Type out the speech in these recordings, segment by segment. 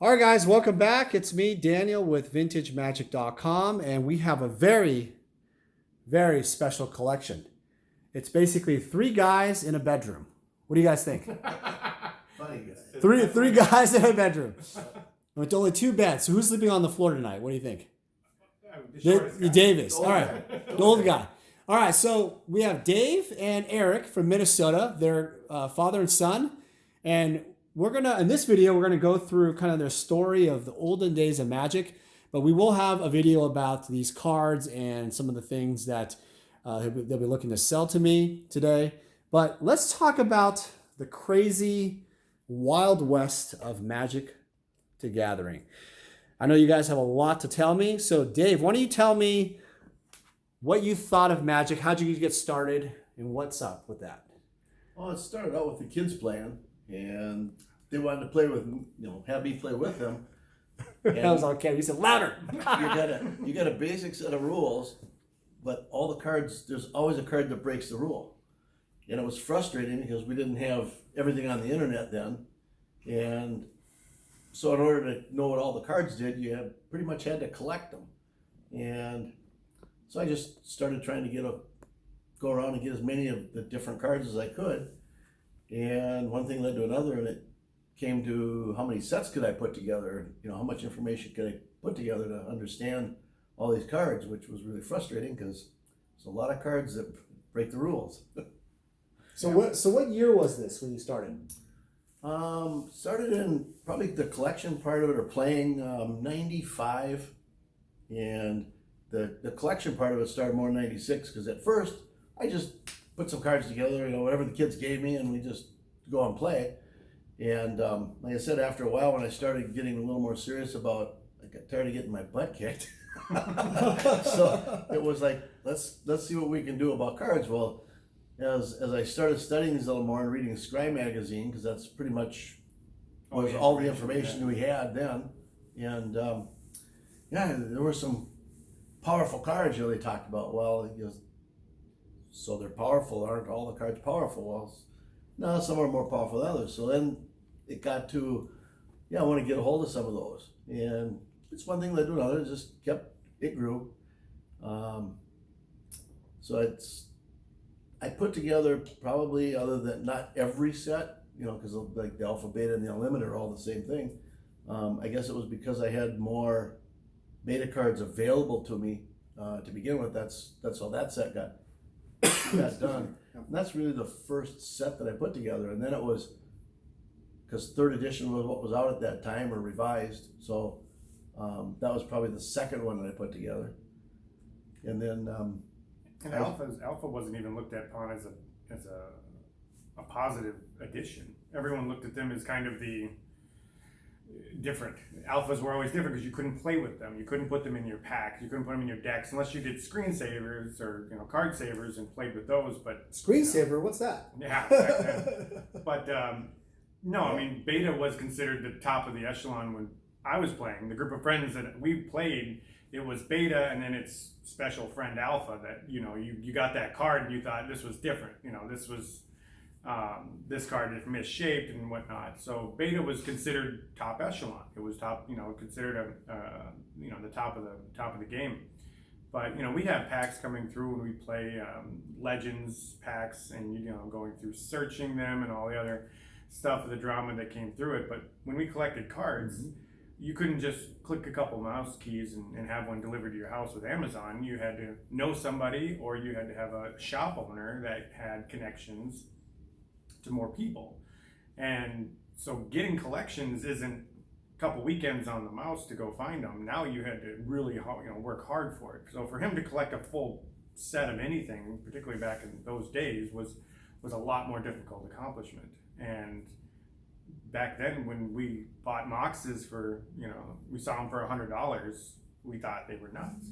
All right, guys, welcome back. It's me, Daniel, with VintageMagic.com, and we have a very, very special collection. It's basically three guys in a bedroom. What do you guys think? Funny guy. Three guys in a bedroom with only two beds. So who's sleeping on the floor tonight? What do you think? Davis. All right, the old guy. All right, so we have Dave and Erik from Minnesota. They're father and son, and in this video, we're gonna go through kind of their story of the olden days of Magic, but we will have a video about these cards and some of the things that they'll be looking to sell to me today. But let's talk about the crazy Wild West of Magic the Gathering. I know you guys have a lot to tell me. So Dave, why don't you tell me what you thought of Magic? How'd you get started and what's up with that? Well, it started out with the kids playing, and they wanted to play with, have me play with them. That was on camera. You said louder. you got a basic set of rules, but all the cards, there's always a card that breaks the rule. And it was frustrating because we didn't have everything on the internet then. And so in order to know what all the cards did, you pretty much had to collect them. And so I just started trying to go around and get as many of the different cards as I could. And one thing led to another, and it came to how many sets could I put together, how much information could I put together to understand all these cards, which was really frustrating because there's a lot of cards that break the rules. So what year was this when you started? Started in probably the collection part of it, or playing 95, and the collection part of it started more in 96, because at first I just put some cards together, whatever the kids gave me, and we just go and play. And like I said, after a while, when I started getting a little more serious about, I got tired of getting my butt kicked. So it was like, let's see what we can do about cards. Well, as I started studying these a little more and reading Scry magazine, because that's pretty much was all the information we had then. And there were some powerful cards they talked about. Well, so they're powerful. Aren't all the cards powerful? Well, no, some are more powerful than others. So then it got to, I want to get a hold of some of those. And it's one thing led to another. It grew. So I put together probably, other than not every set, because like the Alpha, Beta, and the Unlimited are all the same thing. I guess it was because I had more Beta cards available to me to begin with. That's how that set got done. And that's really the first set that I put together. And then it was, because third edition was what was out at that time, or revised. So that was probably the second one that I put together. And then and Alpha wasn't even looked at upon as a positive addition. Everyone looked at them as kind of the different. Alphas were always different because you couldn't play with them. You couldn't put them in your packs. You couldn't put them in your decks unless you did screensavers or card savers and played with those. But screensaver, what's that? Yeah, but no, I mean, Beta was considered the top of the echelon when I was playing. The group of friends that we played, it was Beta, and then it's special friend Alpha that you got that card and you thought this was different. This was this card is misshaped and whatnot. So Beta was considered top echelon. It was top, considered the top of the game. But we have packs coming through when we play Legends packs, and going through searching them and all the other stuff, the drama that came through it. But when we collected cards, you couldn't just click a couple mouse keys and have one delivered to your house with Amazon. You had to know somebody, or you had to have a shop owner that had connections to more people. And so getting collections isn't a couple weekends on the mouse to go find them. Now you had to really work hard for it. So for him to collect a full set of anything, particularly back in those days, was a lot more difficult accomplishment. And back then, when we bought Moxes for, we saw them for $100, we thought they were nuts.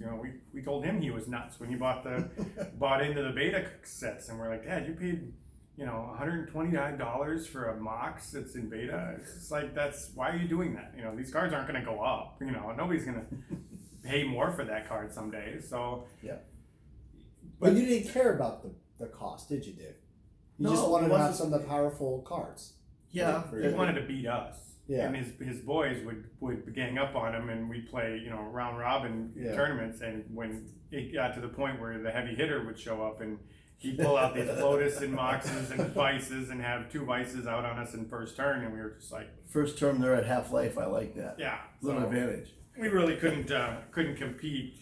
We told him he was nuts when he bought into the Beta sets, and we're like, Dad, you paid $129 for a Mox that's in Beta. It's like, why are you doing that? These cards aren't going to go up. Nobody's going to pay more for that card someday. So yeah. But you didn't care about the cost, did you, Dave? You just wanted to have some of the powerful cards. Yeah, he wanted to beat us. Yeah. and his boys would gang up on him, and we'd play, you know, round robin tournaments. And when it got to the point where the heavy hitter would show up, and he'd pull out these Lotus and Moxes and Vices and have 2 Vices out on us in first turn, and we were just like, First term, they're at half life. I like that. yeah, Little advantage. We really couldn't compete.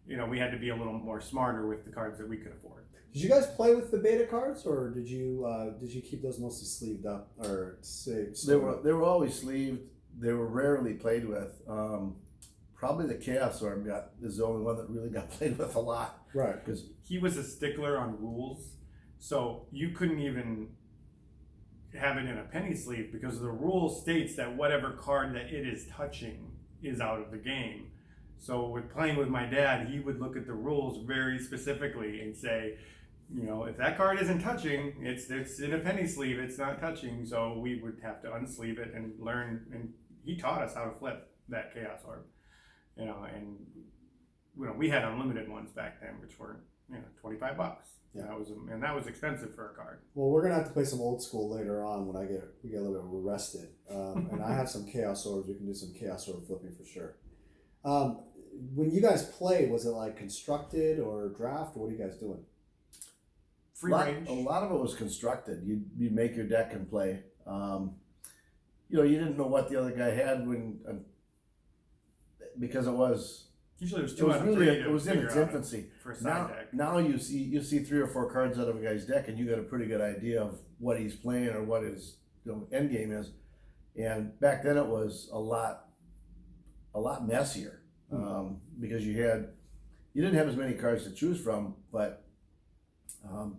You know, we had to be a little more smarter with the cards that we could afford. Did you guys play with the beta cards, or did you keep those mostly sleeved up or saved? They were always sleeved. They were rarely played with. Probably the Chaos Orb is the only one that really got played with a lot. Right. Because he was a stickler on rules, so you couldn't even have it in a penny sleeve because the rule states that whatever card that it is touching is out of the game. So with playing with my dad, he would look at the rules very specifically and say, you know, if that card isn't touching, it's in a penny sleeve, it's not touching. So we would have to unsleeve it and learn. And he taught us how to flip that Chaos Orb, you know, and you know, we had unlimited ones back then, which were, you know, $25. Yeah. That was expensive for a card. Well, we're gonna have to play some old school later on when we get a little bit rested. And I have some Chaos Orbs. We can do some Chaos Orb flipping for sure. When you guys played, was it like constructed or draft, or what are you guys doing? Free range. A lot of it was constructed. You'd make your deck and play. You know, you didn't know what the other guy had because it was Usually it was it 2 was out of really 3 it was in its infancy. for a side deck. Now you see 3 or 4 cards out of a guy's deck, and you got a pretty good idea of what he's playing or what his end game is. And back then it was a lot messier because you didn't have as many cards to choose from, but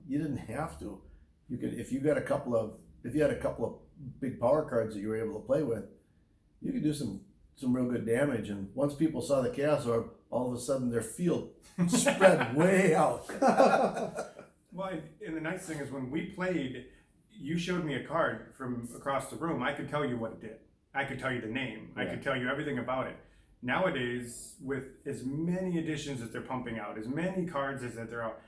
you didn't have to. You could if you had a couple of big power cards that you were able to play with, you could do some real good damage. And once people saw the Chaos Orb, all of a sudden their field spread way out. Well, and the nice thing is when we played, you showed me a card from across the room. I could tell you what it did. I could tell you the name. I could tell you everything about it. Nowadays, with as many editions as they're pumping out, as many cards as that they're out,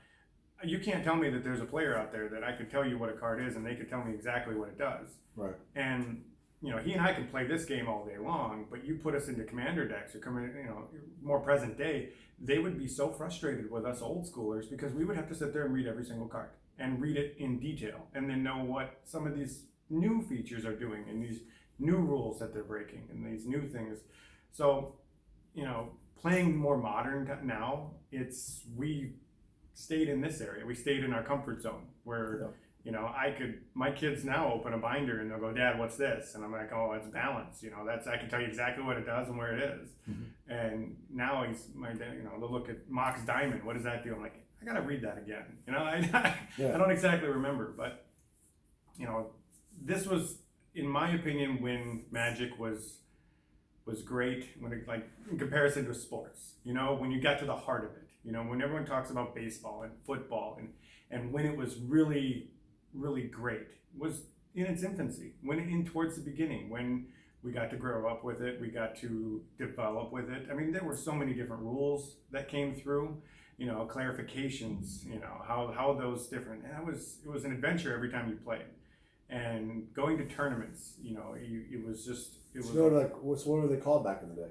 you can't tell me that there's a player out there that I could tell you what a card is and they could tell me exactly what it does. Right. And you know, he and I could play this game all day long, but you put us into commander decks or more present day, they would be so frustrated with us old schoolers because we would have to sit there and read every single card and read it in detail and then know what some of these new features are doing and these new rules that they're breaking and these new things. So, you know, playing more modern now, we stayed in this area. We stayed in our comfort zone where, you know, my kids now open a binder and they'll go, Dad, what's this? And I'm like, oh, it's balance. You know, I can tell you exactly what it does and where it is. Mm-hmm. And now they'll look at Mox Diamond. What does that do? I'm like, I got to read that again. You know, I don't exactly remember, but, you know, this was, in my opinion, when Magic was great when it, like, in comparison to sports, you know, when you got to the heart of it, you know, when everyone talks about baseball and football and when it was really, really great was in its infancy, when towards the beginning, when we got to grow up with it, we got to develop with it. I mean, there were so many different rules that came through, you know, clarifications, you know, how those different, and it was an adventure every time you played. And going to tournaments, you know, it was. So what were they called back in the day?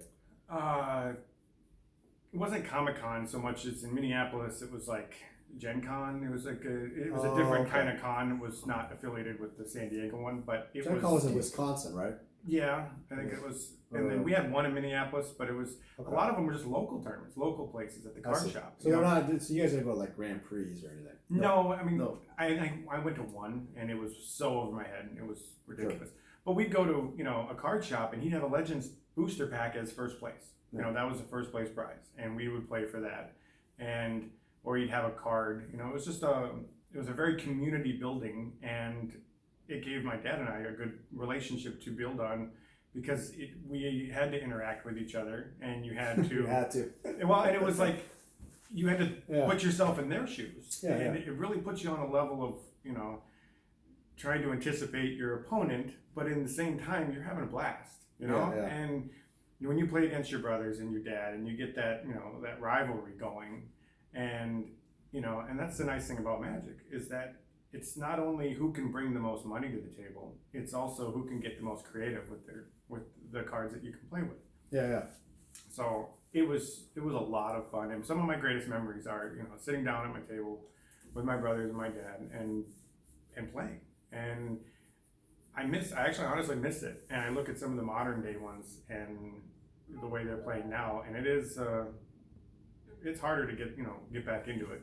It wasn't Comic-Con so much as in Minneapolis. It was like Gen Con. It was like a different kind of con. It was not affiliated with the San Diego one, but it Gen Con was in Wisconsin, right? Yeah, I think it was. And then we had one in Minneapolis, but it was a lot of them were just local tournaments, local places at the card shop. So they're not. So you guys didn't go to like Grand Prix or anything? No, I mean, I went to one, and it was so over my head, and it was ridiculous. Sure. But we'd go to, you know, a card shop, and he'd have a Legends booster pack as first place. You know, that was the first place prize, and we would play for that, or you'd have a card. You know, it was just it was a very community building, and it gave my dad and I a good relationship to build on. Because we had to interact with each other, and you had to. You had to. Well, and it was like you had to put yourself in their shoes, and it really puts you on a level of, you know, trying to anticipate your opponent, but in the same time you're having a blast, you know. And when you play against your brothers and your dad, and you get that, you know, that rivalry going, and you know, and that's the nice thing about Magic is that. It's not only who can bring the most money to the table, it's also who can get the most creative with cards that you can play with. Yeah. So it was a lot of fun, and some of my greatest memories are sitting down at my table with my brothers and my dad and playing. And I actually honestly miss it, and I look at some of the modern day ones and the way they're playing now, and it's harder to get back into it.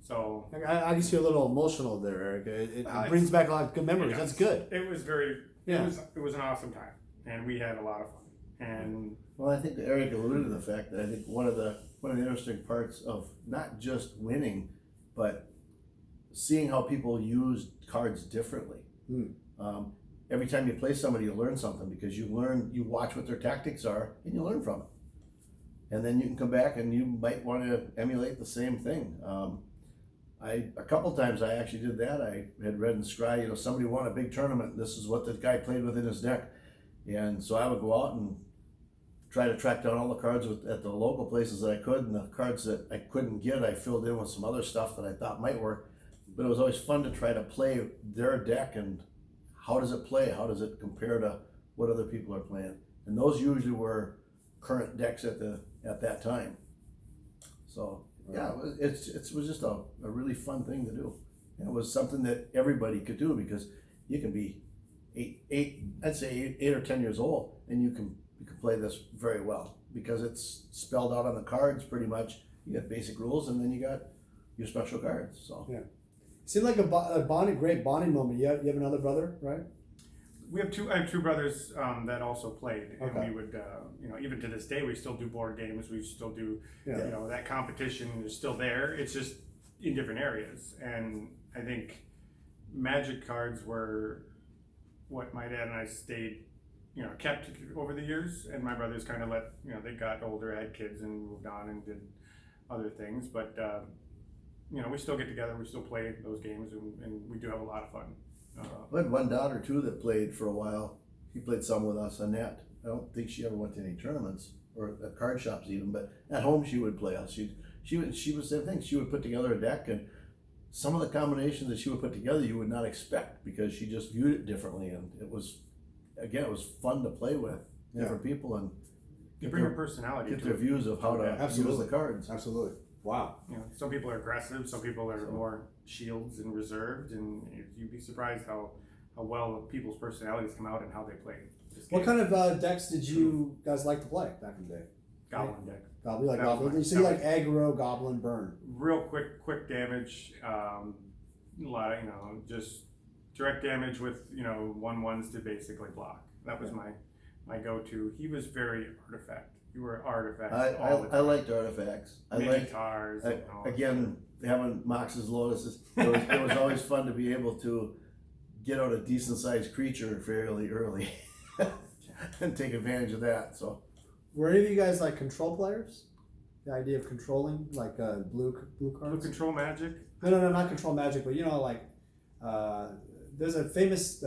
So I just feel a little emotional there, Eric. It brings back a lot of good memories. That's good. It was it was an awesome time, and we had a lot of fun. And well, I think Erik alluded to the fact that I think one of the interesting parts of not just winning, but seeing how people use cards differently. Every time you play somebody, you learn something, because you watch what their tactics are, and you learn from it. And then you can come back and you might want to emulate the same thing. A couple times I actually did that. I had read in Scry, somebody won a big tournament, and this is what the guy played with in his deck. And so I would go out and try to track down all the cards at the local places that I could, and the cards that I couldn't get, I filled in with some other stuff that I thought might work. But it was always fun to try to play their deck, and how does it play? How does it compare to what other people are playing? And those usually were current decks at that time. So yeah, it was just a really fun thing to do. And it was something that everybody could do, because you can be I'd say 8 or 10 years old, and you can play this very well, because it's spelled out on the cards pretty much. You got basic rules, and then you got your special cards. So yeah, seemed like a great bonding moment. You have another brother, right? I have two brothers that also played, and Okay. we would, even to this day, we still do board games. We still do, that competition is still there. It's just in different areas. And I think Magic cards were what my dad and I kept over the years, and my brothers kind of they got older, had kids, and moved on and did other things. But we still get together, we still play those games, and we do have a lot of fun. I had one daughter too that played for a while. She played some with us, Annette. I don't think she ever went to any tournaments or at card shops even, but at home she would play us. She was the same thing. She would put together a deck, and some of the combinations that she would put together you would not expect, because she just viewed it differently, and it was fun to play with different people and You bring your personality get to their it. views of how to use the cards. Absolutely. Wow. Some people are aggressive, some people are more shields and reserved, and you'd be surprised how well people's personalities come out and how they play. What kind of decks did you guys like to play back in the day? Goblin deck. Goblin. You like aggro, goblin, burn. Real quick damage. A lot of just direct damage with 1/1s to basically block. That was my go-to. He was very artifact. You were artifacts. I liked artifacts. Minotaurs. Again, having Mox's Lotus, it was always fun to be able to get out a decent sized creature fairly early and take advantage of that. So, were any of you guys like control players? The idea of controlling blue cards. Control Magic. No, not control Magic, but there's a famous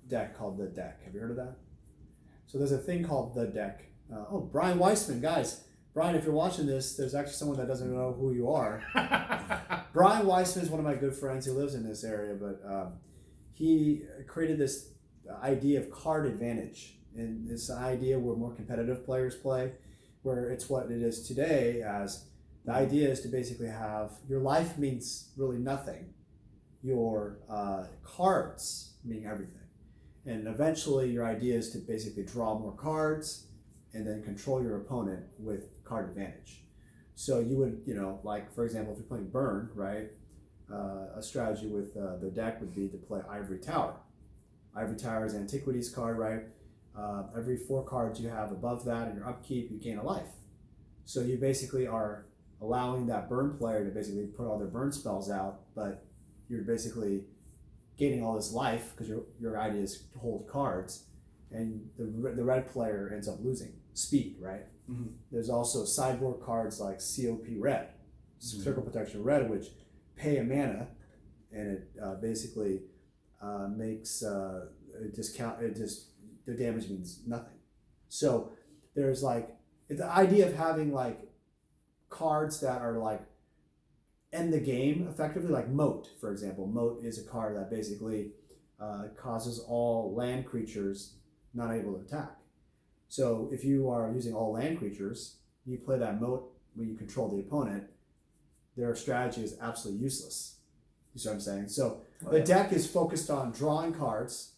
deck called the Deck. Have you heard of that? So there's a thing called the Deck. Brian Weissman, guys. Brian, if you're watching this, there's actually someone that doesn't know who you are. Brian Weissman is one of my good friends. He lives in this area, but he created this idea of card advantage. And it's an idea where more competitive players play, where it's what it is today, as the idea is to basically have your life means really nothing. Your cards mean everything. And eventually your idea is to basically draw more cards and then control your opponent with card advantage. So you would, for example, if you're playing Burn, right? A strategy with the deck would be to play Ivory Tower. Ivory Tower is Antiquities card, right? Every 4 cards you have above that in your upkeep, you gain a life. So you basically are allowing that Burn player to basically put all their Burn spells out, but you're basically gaining all this life because your idea is to hold cards, and the red player ends up losing speed, right? Mm-hmm. There's also sideboard cards like COP Red, Circle Protection Red, which pay a mana, and it basically makes the damage means nothing. So there's the idea of having cards that are end the game effectively, like Moat, for example. Moat is a card that basically causes all land creatures not able to attack. So if you are using all land creatures, you play that moat where you control the opponent, their strategy is absolutely useless. You see what I'm saying? So the deck is focused on drawing cards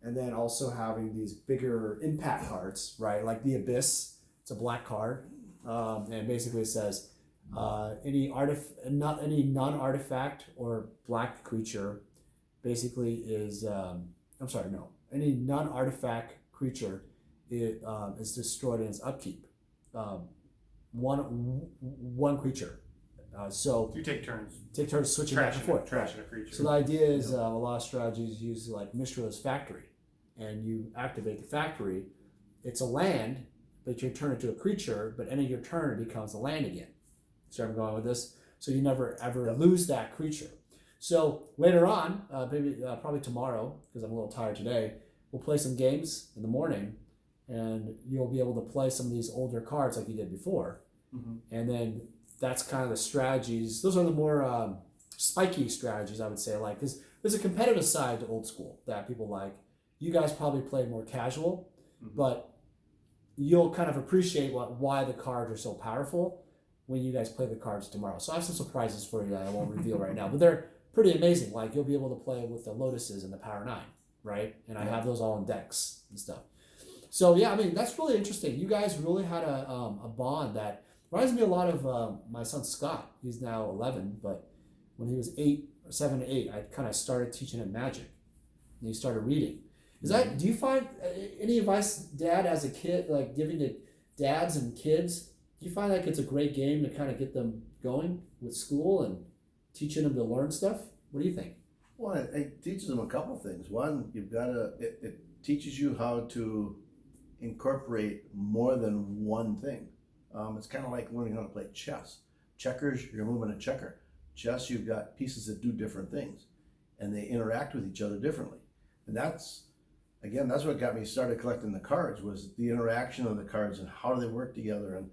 and then also having these bigger impact cards, right? Like the Abyss, it's a black card, and basically it says any non-artifact or black creature basically is any non-artifact creature is destroyed in its upkeep. One creature. So you take turns. Switching back and forth. Trashing a creature. So the idea is a lot of strategies use like Mishra's Factory, and you activate the factory. It's a land, but you turn it to a creature. But ending your turn, it becomes a land again. So I'm going with this. So you never ever lose that creature. So later on, probably tomorrow, because I'm a little tired today, we'll play some games in the morning, and you'll be able to play some of these older cards like you did before, and then that's kind of the strategies. Those are the more spiky strategies, I would say. Like, there's a competitive side to old school that people like. You guys probably play more casual, but you'll kind of appreciate why the cards are so powerful when you guys play the cards tomorrow. So I have some surprises for you that I won't reveal right now, but they're pretty amazing. Like, you'll be able to play with the Lotuses and the Power 9, right? And I have those all in decks and stuff. So yeah, I mean, that's really interesting. You guys really had a bond that reminds me a lot of my son Scott. He's now 11, but when he was 7 or 8, I kind of started teaching him Magic, and he started reading. Do you find any advice, Dad, as a kid, like giving to dads and kids? Do you find like it's a great game to kind of get them going with school and teaching them to learn stuff? What do you think? Well, it teaches them a couple things. One, it teaches you how to incorporate more than one thing. It's kind of like learning how to play chess. Checkers, you're moving a checker. Chess, you've got pieces that do different things, and they interact with each other differently. And that's what got me started collecting the cards, was the interaction of the cards and how do they work together. And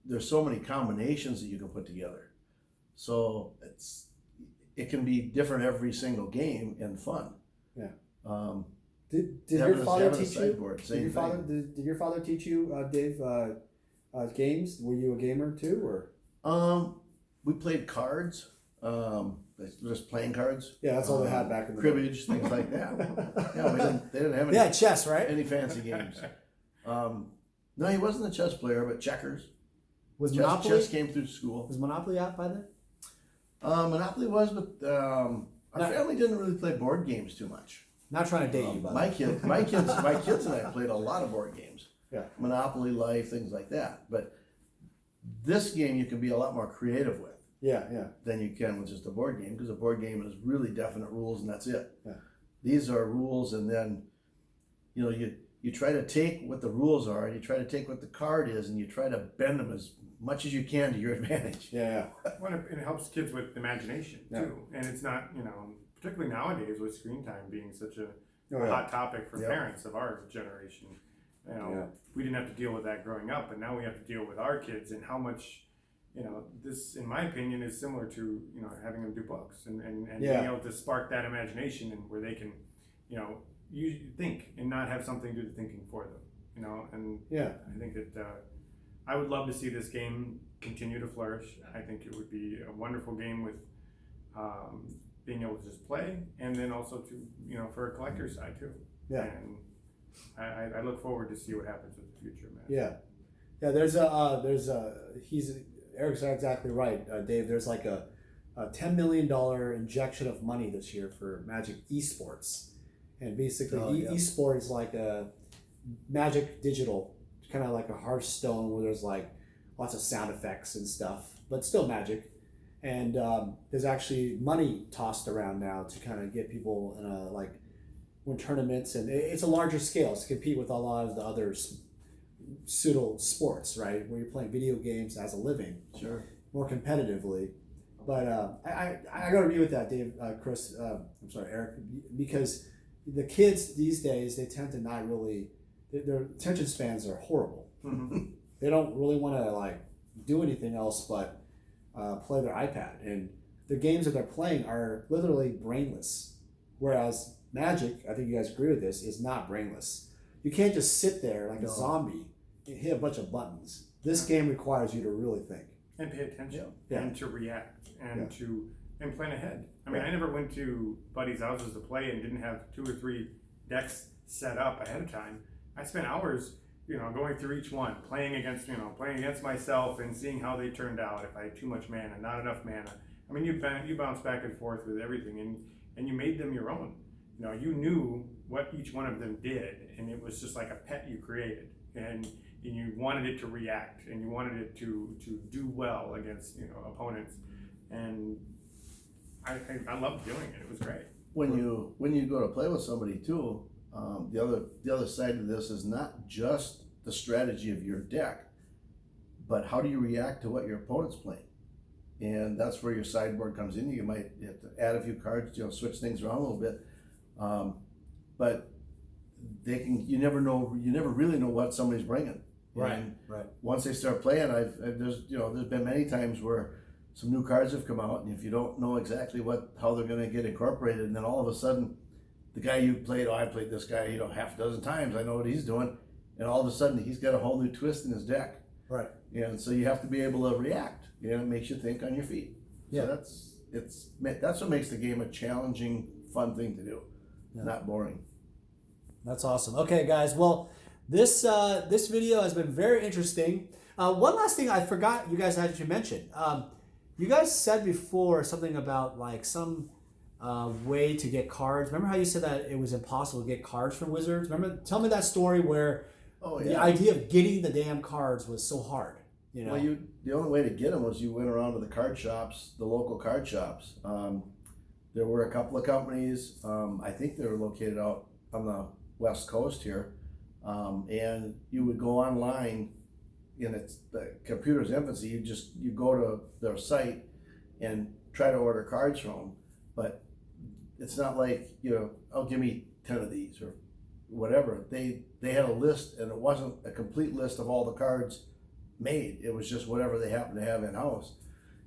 there's so many combinations that you can put together. So it can be different every single game and fun. Yeah. Did your father teach you? Did your father teach you, Dave, games? Were you a gamer too, or? We played cards. Just playing cards. Yeah, that's all they had back in the cribbage, things like that. They didn't have any. Yeah, chess, right? Any fancy games. No, he wasn't a chess player, but checkers. Monopoly? Chess came through school. Was Monopoly out by then? Monopoly was, but our family didn't really play board games too much. Not trying to date you, by the way. My kids and I played a lot of board games. Yeah. Monopoly, Life, things like that. But this game you can be a lot more creative with. Yeah. Than you can with just a board game, because a board game is really definite rules and that's it. Yeah. These are rules, and then you try to take what the rules are, and you try to take what the card is, and you try to bend them as much as you can to your advantage. Yeah. Well, it helps kids with imagination too, and it's not particularly nowadays with screen time being such a hot topic for parents of our generation. We didn't have to deal with that growing up, but now we have to deal with our kids and how much. This, in my opinion, is similar to having them do books and being able to spark that imagination, and where they can, you think and not have something do the thinking for them. And I think that I would love to see this game continue to flourish. I think it would be a wonderful game with being able to just play, and then also to for a collector's side too. Yeah. And I look forward to see what happens with the future, man. Yeah. Eric's exactly right, Dave. There's like a $10 million injection of money this year for Magic eSports, and basically eSports is like a Magic Digital, kind of like a Hearthstone, where there's like lots of sound effects and stuff, but still Magic. And there's actually money tossed around now to kind of get people win tournaments, and it's a larger scale to compete with a lot of the others. Pseudo sports, right, where you're playing video games as a living, more competitively. But I got to agree with that, Dave, Chris. I'm sorry, Eric, because the kids these days, they tend to not really. Their attention spans are horrible. Mm-hmm. They don't really want to do anything else but play their iPad, and the games that they're playing are literally brainless. Whereas Magic, I think you guys agree with this, is not brainless. You can't just sit there like a zombie and hit a bunch of buttons. This game requires you to really think. And pay attention. Yeah. And to react. And and plan ahead. I mean, I never went to buddies' houses to play and didn't have 2 or 3 decks set up ahead of time. I spent hours, going through each one, playing against myself and seeing how they turned out. If I had too much mana, not enough mana. I mean, you bounce back and forth with everything, and you made them your own. You knew what each one of them did, and it was just like a pet you created, and you wanted it to react, and you wanted it to do well against opponents, and I loved doing it. It was great. When you go to play with somebody too, the other side of this is not just the strategy of your deck, but how do you react to what your opponent's playing, and that's where your sideboard comes in. You might have to add a few cards, switch things around a little bit. But you never really know what somebody's bringing. Right. Once they start playing, there's been many times where some new cards have come out, and if you don't know exactly how they're going to get incorporated, and then all of a sudden, the guy you played, I played this guy, half a dozen times, I know what he's doing, and all of a sudden he's got a whole new twist in his deck. Right. And so you have to be able to react. It makes you think on your feet. Yeah. So that's what makes the game a challenging, fun thing to do. Not boring. That's awesome. Okay, guys. Well, this video has been very interesting. One last thing I forgot you guys had to mention. You guys said before something about like some way to get cards. Remember how you said that it was impossible to get cards from Wizards? Tell me that story where the idea of getting the damn cards was so hard. Well, the only way to get them was you went around to the card shops, the local card shops. There were a couple of companies, I think they were located out on the West Coast here, and you would go online in the computer's infancy. You go to their site and try to order cards from them, but it's not like, give me 10 of these or whatever. They had a list, and it wasn't a complete list of all the cards made. It was just whatever they happened to have in-house,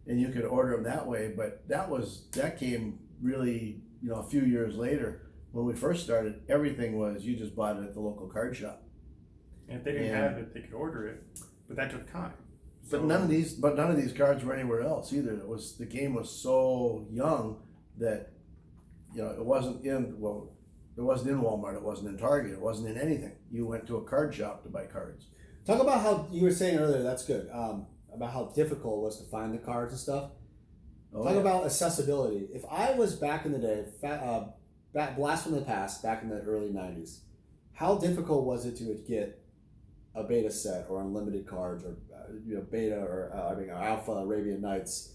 and you could order them that way. But that came really, a few years later. When we first started, everything was you just bought it at the local card shop. And if they didn't have it, they could order it, but that took time. But none of these cards were anywhere else either. The game was so young that it wasn't in Walmart, it wasn't in Target, it wasn't in anything. You went to a card shop to buy cards. Talk about how you were saying earlier. That's good. About how difficult it was to find the cards and stuff. Talk about accessibility. If I was back in the day, blast from the past, back in the early 90s, how difficult was it to get a beta set or unlimited cards or beta or alpha Arabian Nights?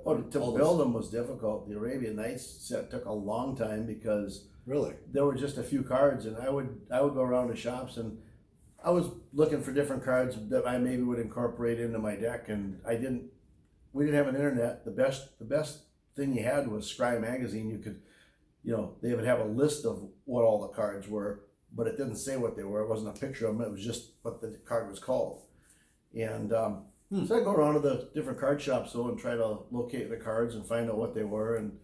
To build them was difficult. The Arabian Nights set took a long time because there were just a few cards, and I would go around to shops and I was looking for different cards that I maybe would incorporate into my deck, and we didn't have an internet. The best thing you had was Scry magazine. You could, they would have a list of what all the cards were, but it didn't say what they were. It wasn't a picture of them. It was just what the card was called. And so I'd go around to the different card shops and try to locate the cards and find out what they were, and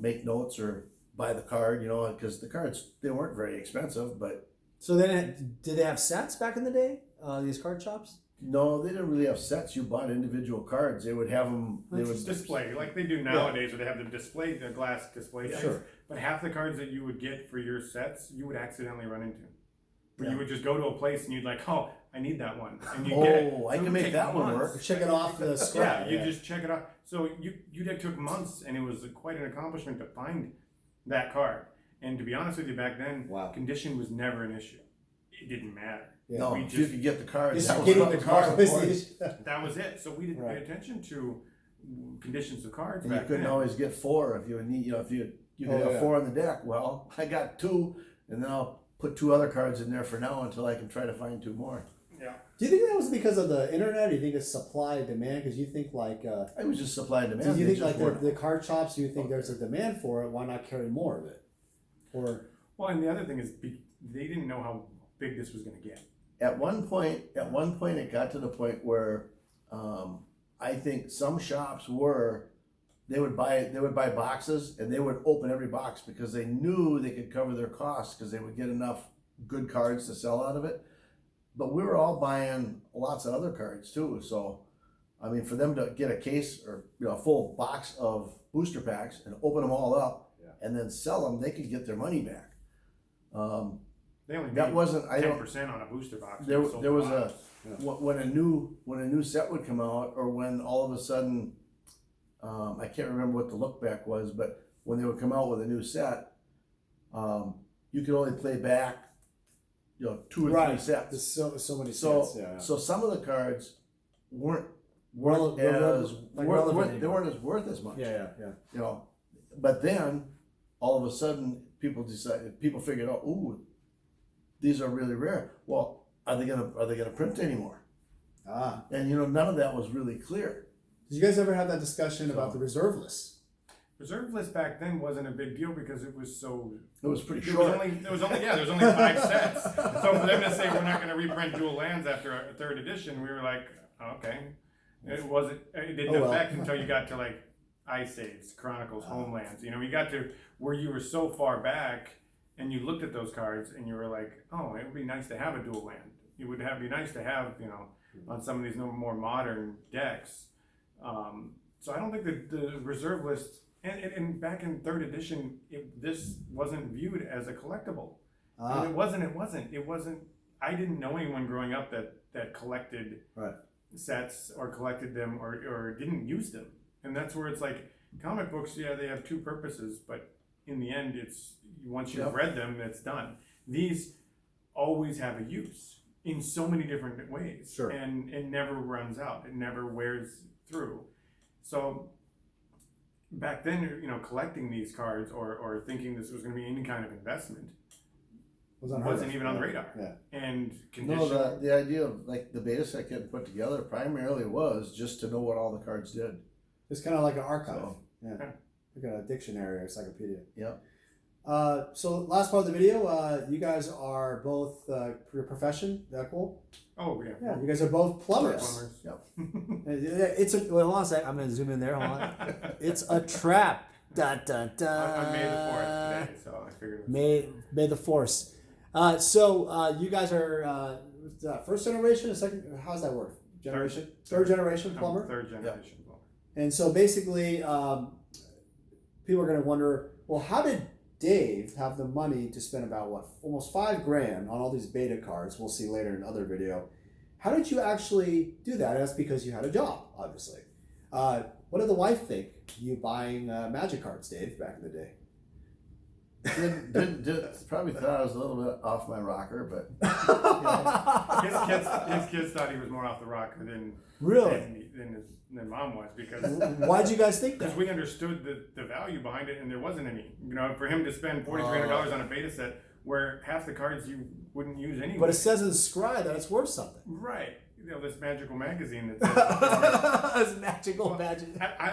make notes or buy the card, because the cards, they weren't very expensive. But so then, did they have sets back in the day? These card shops? No, they didn't really have sets. You bought individual cards. They would have them. They would display like they do nowadays, where they have the glass display. Yeah, sure. But half the cards that you would get for your sets, you would accidentally run into. Where you would just go to a place and you'd like, oh, I need that one, and you get it. Oh, I can make that one work. Check it off the scrap. You just check it off. So that took months, and it was quite an accomplishment to find that card. And to be honest with you, back then, condition was never an issue. It didn't matter. Yeah. No, if you could get the card. That was it. So we didn't pay attention to conditions of cards. And you couldn't always get 4 if you need. If you could have 4 on the deck. Well, I got 2, and then I'll put 2 other cards in there for now until I can try to find 2 more. Yeah. Do you think that was because of the internet? Do you think it's supply and demand? Because you think like it was just supply and demand. Do you think like the card shops? Do you think there's a demand for it? Why not carry more of it? Or and the other thing is they didn't know how big this was going to get. At one point, it got to the point where I think some shops were they would buy boxes, and they would open every box because they knew they could cover their costs because they would get enough good cards to sell out of it. But we were all buying lots of other cards too. So, I mean, for them to get a case or a full box of booster packs and open them all up and then sell them, they could get their money back. They only That made wasn't 10% on a booster box. there was box. when a new set would come out, or when all of a sudden, I can't remember what the look back was, but when they would come out with a new set, you could only play back, 2 or 3 sets. There's so many So sets. Yeah. so some of the cards weren't Relevant they weren't as worth as much. Yeah. But then all of a sudden people figured out, ooh, these are really rare. Well, are they gonna print anymore? And none of that was really clear. Did you guys ever have that discussion about the reserve list? Reserve list back then wasn't a big deal because it was so. It was pretty There short. was only 5 sets. So for them to say we're not going to reprint dual lands after a 3rd edition, we were like, okay. It didn't affect until you got to like Ice Age, Chronicles, Homelands. You got to where you were so far back, and you looked at those cards and you were like, oh, it would be nice to have a dual land. It would be nice to have, on some of these more modern decks. So I don't think that the reserve list, and back in 3rd edition, this wasn't viewed as a collectible. And it wasn't. I didn't know anyone growing up that collected sets or collected them or didn't use them. And that's where it's like comic books. Yeah, they have 2 purposes, but in the end, it's once you've read them, it's done. These always have a use in so many different ways, and it never runs out. It never wears through. So back then, collecting these cards or thinking this was going to be any kind of investment wasn't even on the radar. And condition. No, the idea of like the beta set getting put together primarily was just to know what all the cards did. It's kind of like an archive. Like a dictionary or encyclopedia. So last part of the video, you guys are both your profession. That cool? Oh yeah. Yeah, you guys are both plumbers. It's a. Well, hold on a sec. I'm gonna zoom in there. Hold on. It's a trap. Dun, dun, dun. I made the 4th today, so I figured. May the force. So you guys are first generation, or second? How does that work? Generation, third generation plumber. 3rd generation plumber. And so basically, people are going to wonder, well, how did Dave have the money to spend about almost $5,000 on all these beta cards? We'll see later in another video. How did you actually do that? That's because you had a job, obviously. What did the wife think? You buying Magic cards, Dave, back in the day? Probably thought I was a little bit off my rocker, but his kids thought he was more off the rocker than than mom was, because why'd you guys think that? Because we understood the value behind it, and there wasn't any. For him to spend $4,300 on a beta set where half the cards you wouldn't use anyway. But it says in the scry that it's worth something. Right. This magical magazine that says it's magical magic.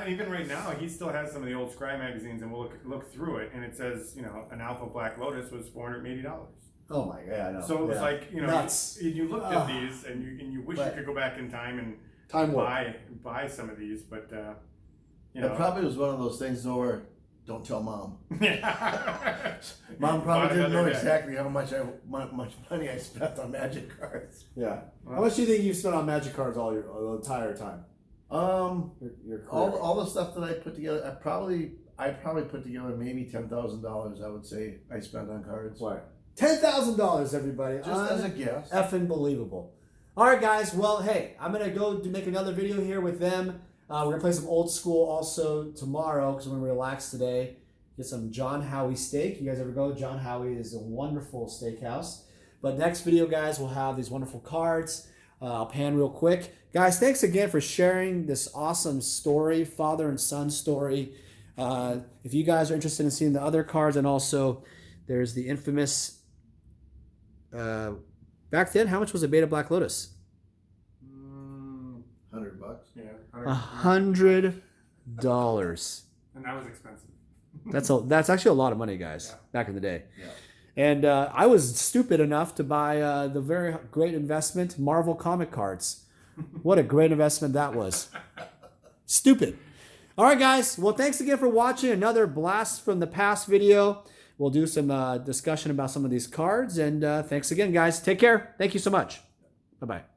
Even right now, he still has some of the old Scry magazines, and we'll look through it, and it says, an Alpha Black Lotus was $480. Oh my god, I know. So it was like, nuts. You looked at these, and you wish you could go back in time and buy some of these, but it probably was one of those things though where don't tell mom. Yeah. Mom probably didn't know exactly how much money I spent on Magic cards. Yeah. How much do you think you've spent on Magic cards the entire time? Your career? All the stuff that I put together, I probably put together maybe $10,000. I would say I spent on cards. What? $10,000, everybody. Just as a guess. Effing believable. All right, guys. Well, hey, I'm gonna go to make another video here with them. We're gonna play some old school also tomorrow because we're gonna relax today. Get some John Howie steak. You guys ever go? John Howie is a wonderful steakhouse. But next video, guys, we'll have these wonderful cards. I'll pan real quick. Guys, thanks again for sharing this awesome story, father and son story. If you guys are interested in seeing the other cards, and also there's the infamous, back then, how much was a Beta Black Lotus? $100. Yeah. $100. And that was expensive. That's actually a lot of money, guys, back in the day. Yeah. And I was stupid enough to buy the very great investment, Marvel comic cards. What a great investment that was. Stupid. All right, guys. Well, thanks again for watching another Blast from the Past video. We'll do some discussion about some of these cards. And thanks again, guys. Take care. Thank you so much. Bye-bye.